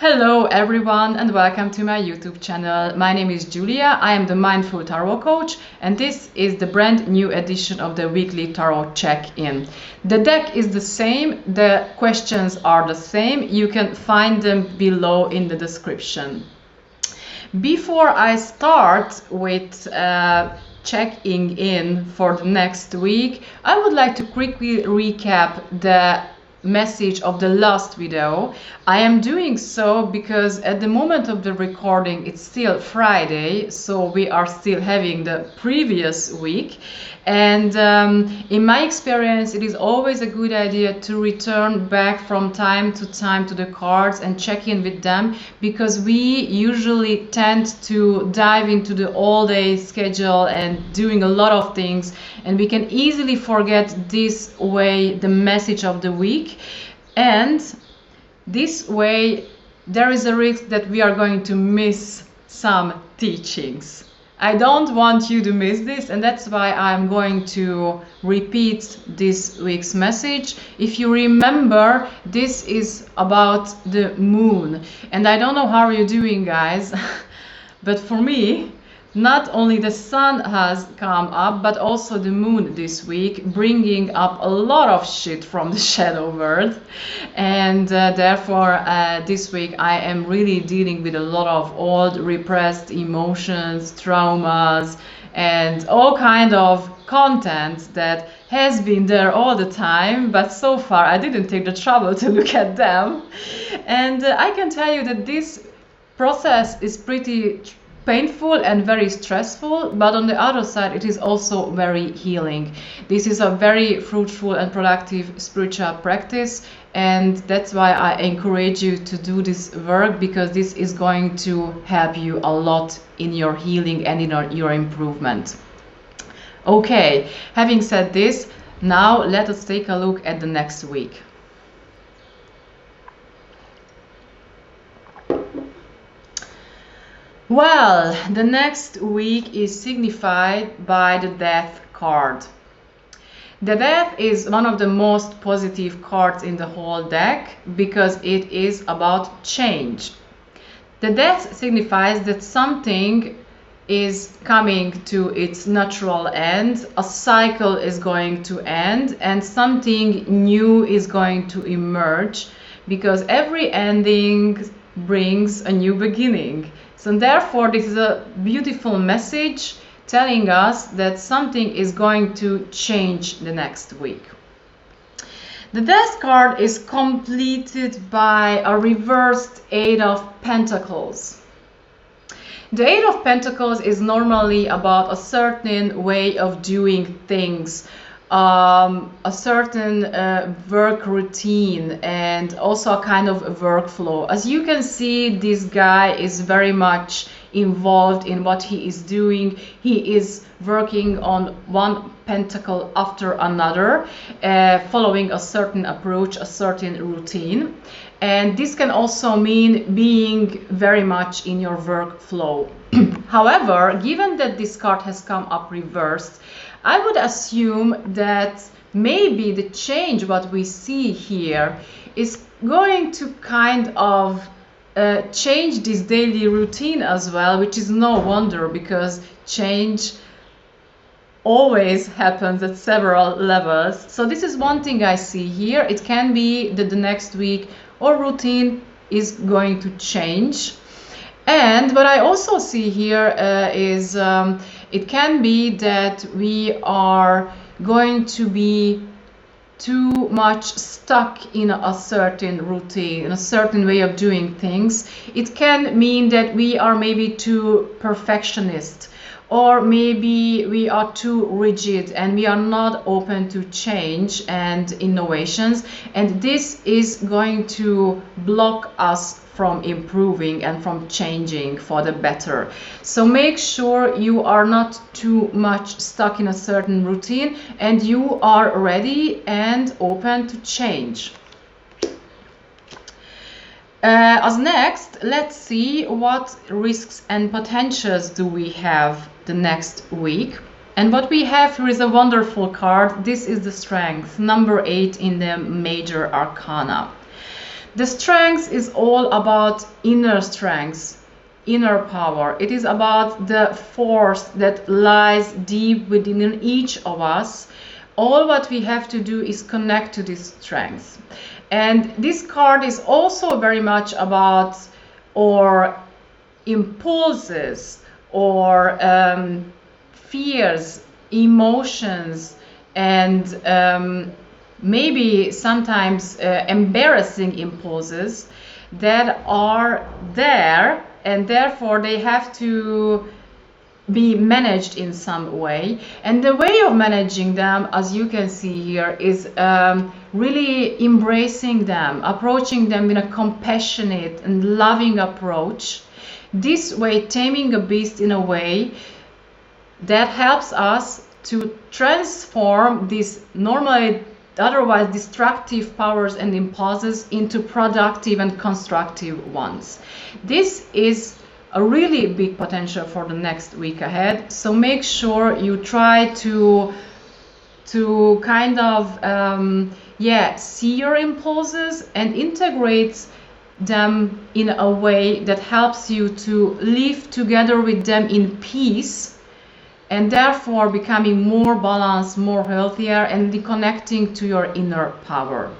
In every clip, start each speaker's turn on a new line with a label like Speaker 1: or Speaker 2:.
Speaker 1: Hello everyone and welcome to my YouTube channel. My name is Julia, I am the Mindful Tarot Coach and this is the brand new edition of the weekly tarot check-in. The deck is the same, the questions are the same, you can find them below in the description. Before I start with checking in for the next week, I would like to quickly recap the message of the last video. I am doing so because at the moment of the recording it's still Friday, so we are still having the previous week, and in my experience it is always a good idea to return back from time to time to the cards and check in with them, because we usually tend to dive into the all-day schedule and doing a lot of things, and we can easily forget this way the message of the week. And this way there is a risk that we are going to miss some teachings. I don't want you to miss this, and that's why I'm going to repeat this week's message. If you remember, this is about the moon, and I don't know how you're doing, guys, but for me, not only the sun has come up, but also the moon this week, bringing up a lot of shit from the shadow world. And therefore, this week I am really dealing with a lot of old repressed emotions, traumas, and all kind of content that has been there all the time, but so far I didn't take the trouble to look at them. And I can tell you that this process is pretty painful and very stressful, but on the other side it is also very healing. This is a very fruitful and productive spiritual practice, and that's why I encourage you to do this work, because this is going to help you a lot in your healing and in your improvement. Okay, having said this, now let us take a look at the next week. Well, the next week is signified by the Death card. The Death is one of the most positive cards in the whole deck because it is about change. The Death signifies that something is coming to its natural end, a cycle is going to end, and something new is going to emerge, because every ending brings a new beginning. So therefore, this is a beautiful message telling us that something is going to change the next week. The Death card is completed by a reversed Eight of Pentacles. The Eight of Pentacles is normally about a certain way of doing things, a certain work routine, and also a kind of workflow. As you can see, this guy is very much involved in what he is doing. He is working on one pentacle after another, following a certain approach, a certain routine. And this can also mean being very much in your workflow. However, given that this card has come up reversed, I would assume that maybe the change what we see here is going to kind of change this daily routine as well, which is no wonder, because change always happens at several levels. So this is one thing I see here. It can be that the next week our routine is going to change. And what I also see here is it can be that we are going to be too much stuck in a certain routine, in a certain way of doing things. It can mean that we are maybe too perfectionist, or maybe we are too rigid and we are not open to change and innovations, and this is going to block us from improving and from changing for the better. So make sure you are not too much stuck in a certain routine and you are ready and open to change. As next, let's see what risks and potentials do we have the next week. And what we have here is a wonderful card. This is the Strength, number 8 in the Major Arcana. The strength is all about inner strength, inner power. It is about the force that lies deep within each of us. All what we have to do is connect to this strength. And this card is also very much about our impulses or fears, emotions, and maybe sometimes embarrassing impulses that are there, and therefore they have to be managed in some way. And the way of managing them, as you can see here, is really embracing them, approaching them in a compassionate and loving approach. This way, taming a beast in a way that helps us to transform these normally otherwise destructive powers and impulses into productive and constructive ones. This is a really big potential for the next week ahead, so make sure you try to kind of see your impulses and integrate them in a way that helps you to live together with them in peace, and therefore becoming more balanced, more healthier, and reconnecting to your inner power.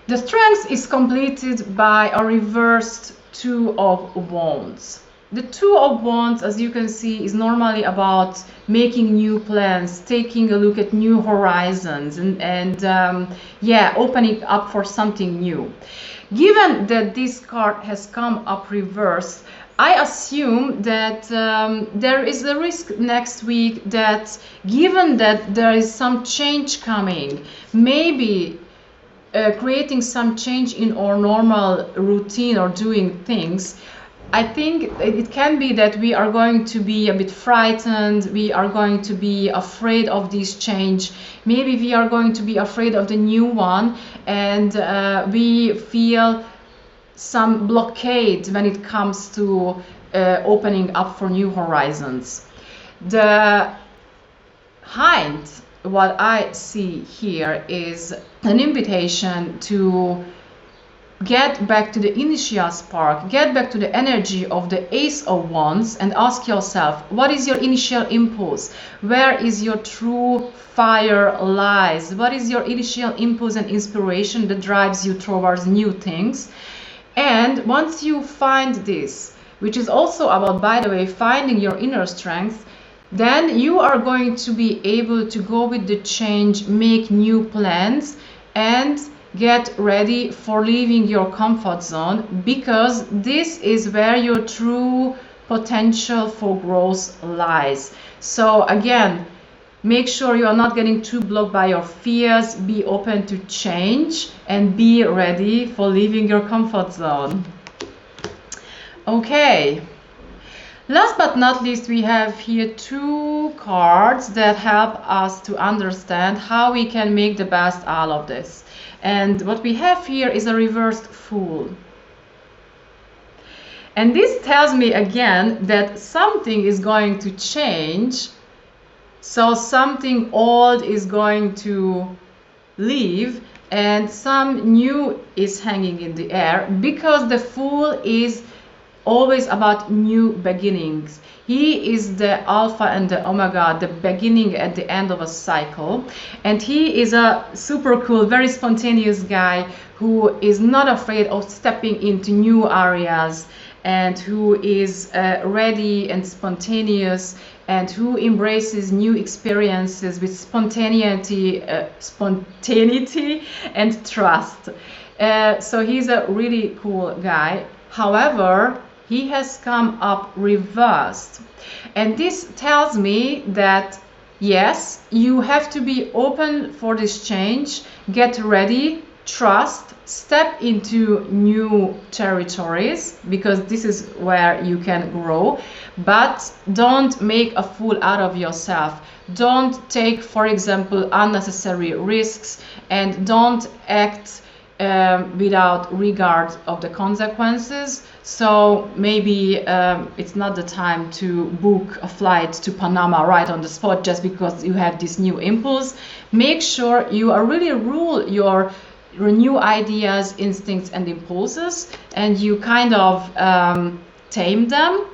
Speaker 1: The strength is completed by a reversed Two of Wands. The Two of Wands, as you can see, is normally about making new plans, taking a look at new horizons, and opening up for something new. Given that this card has come up reversed, I assume that there is a risk next week that, given that there is some change coming, maybe creating some change in our normal routine or doing things, I think it can be that we are going to be a bit frightened, we are going to be afraid of this change, maybe we are going to be afraid of the new one, and we feel some blockade when it comes to opening up for new horizons. The Hind, what I see here, is an invitation to get back to the initial spark, get back to the energy of the Ace of Wands, and ask yourself, what is your initial impulse? Where is your true fire lies? What is your initial impulse and inspiration that drives you towards new things? And once you find this, which is also about, by the way, finding your inner strength, then you are going to be able to go with the change, make new plans, and get ready for leaving your comfort zone, because this is where your true potential for growth lies. So again, make sure you are not getting too blocked by your fears, be open to change, and be ready for leaving your comfort zone. Okay. Last but not least, we have here two cards that help us to understand how we can make the best out of this. And what we have here is a reversed Fool. And this tells me again that something is going to change. So something old is going to leave and some new is hanging in the air, because the Fool is always about new beginnings. He is the alpha and the omega, the beginning at the end of a cycle. And he is a super cool, very spontaneous guy who is not afraid of stepping into new areas, and who is ready and spontaneous, and who embraces new experiences with spontaneity and trust. So he's a really cool guy. However, he has come up reversed. And this tells me that, yes, you have to be open for this change, get ready, trust, step into new territories, because this is where you can grow. But don't make a fool out of yourself. Don't take, for example, unnecessary risks, and don't act without regard of the consequences. So maybe it's not the time to book a flight to Panama right on the spot just because you have this new impulse. Make sure you really rule your new ideas, instincts, and impulses, and you kind of tame them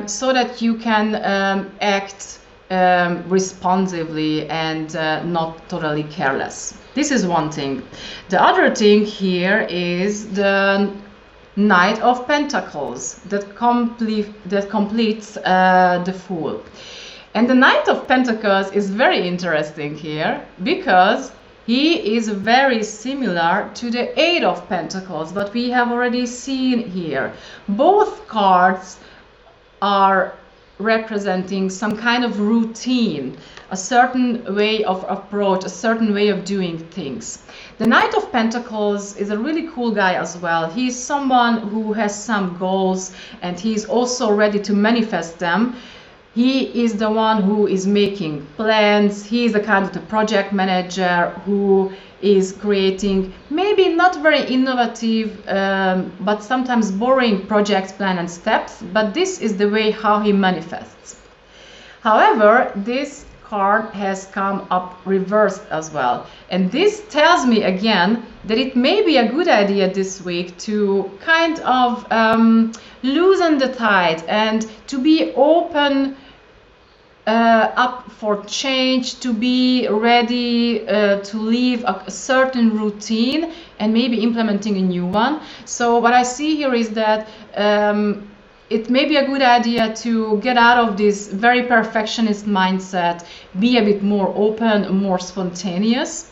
Speaker 1: so that you can act responsively and not totally careless. This is one thing. The other thing here is the Knight of Pentacles that completes the Fool. And the Knight of Pentacles is very interesting here because he is very similar to the Eight of Pentacles, but we have already seen here. Both cards are representing some kind of routine, a certain way of approach, a certain way of doing things. The Knight of Pentacles is a really cool guy as well. He's someone who has some goals and he's also ready to manifest them. He is the one who is making plans. He is the kind of the project manager who is creating maybe not very innovative but sometimes boring projects, plan and steps, but this is the way how he manifests. However, this card has come up reversed as well, and this tells me again that it may be a good idea this week to kind of loosen the tide and to be open up for change, to be ready to leave a certain routine and maybe implementing a new one. So what I see here is that it may be a good idea to get out of this very perfectionist mindset, be a bit more open, more spontaneous,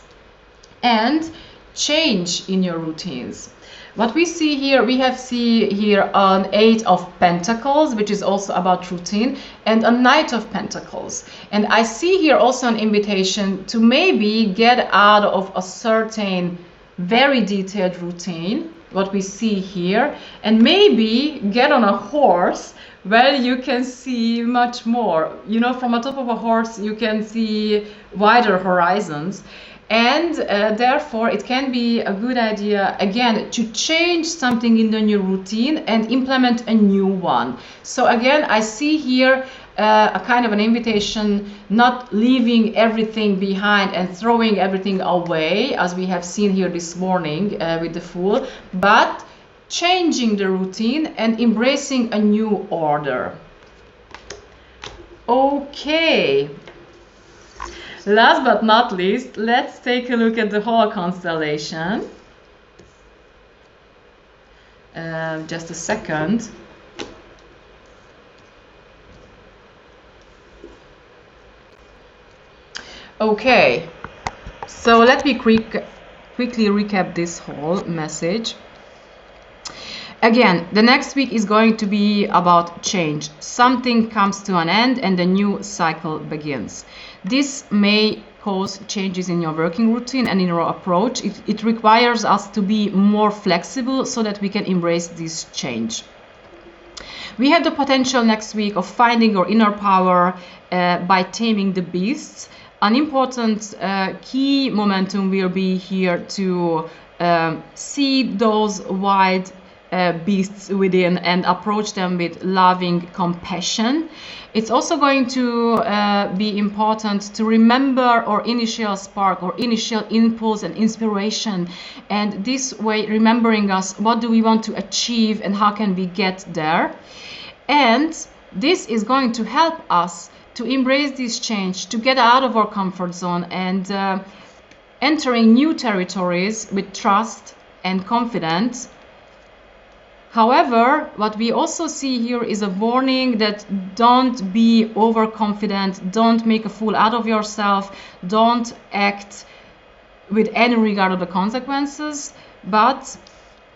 Speaker 1: and change in your routines. What we see here, we have here an Eight of Pentacles, which is also about routine, and a Knight of Pentacles. And I see here also an invitation to maybe get out of a certain very detailed routine, what we see here, and maybe get on a horse where you can see much more. You know, from the top of a horse, you can see wider horizons. And therefore it can be a good idea again to change something in the new routine and implement a new one. So again, I see here a kind of an invitation, not leaving everything behind and throwing everything away as we have seen here this morning with the Fool, but changing the routine and embracing a new order. Okay. Last but not least, let's take a look at the whole constellation. Just a second. Okay, so let me quickly recap this whole message. Again, the next week is going to be about change. Something comes to an end and a new cycle begins. This may cause changes in your working routine and in your approach. It requires us to be more flexible so that we can embrace this change. We have the potential next week of finding our inner power by taming the beasts. An important key momentum will be here to see those wild beasts within and approach them with loving compassion. It's also going to be important to remember our initial spark, our initial impulse and inspiration, and this way remembering us, what do we want to achieve and how can we get there. And this is going to help us to embrace this change, to get out of our comfort zone and entering new territories with trust and confidence. However, what we also see here is a warning that don't be overconfident, don't make a fool out of yourself, don't act with any regard of the consequences, but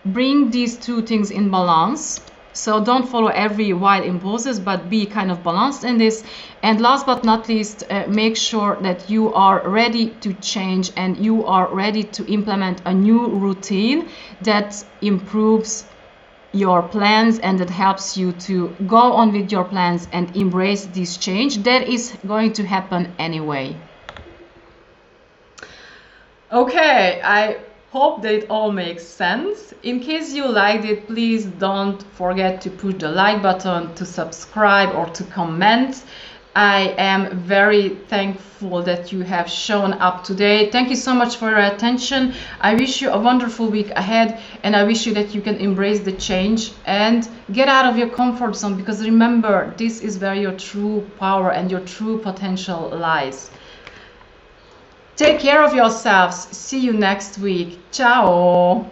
Speaker 1: bring these two things in balance. So don't follow every wild impulses, but be kind of balanced in this. And last but not least, make sure that you are ready to change and you are ready to implement a new routine that improves your plans and that helps you to go on with your plans and embrace this change that is going to happen anyway. Okay, I hope that it all makes sense. In case you liked it, please don't forget to push the like button, to subscribe or to comment. I am very thankful that you have shown up today. Thank you so much for your attention. I wish you a wonderful week ahead, and I wish you that you can embrace the change and get out of your comfort zone, because remember, this is where your true power and your true potential lies. Take care of yourselves. See you next week. Ciao.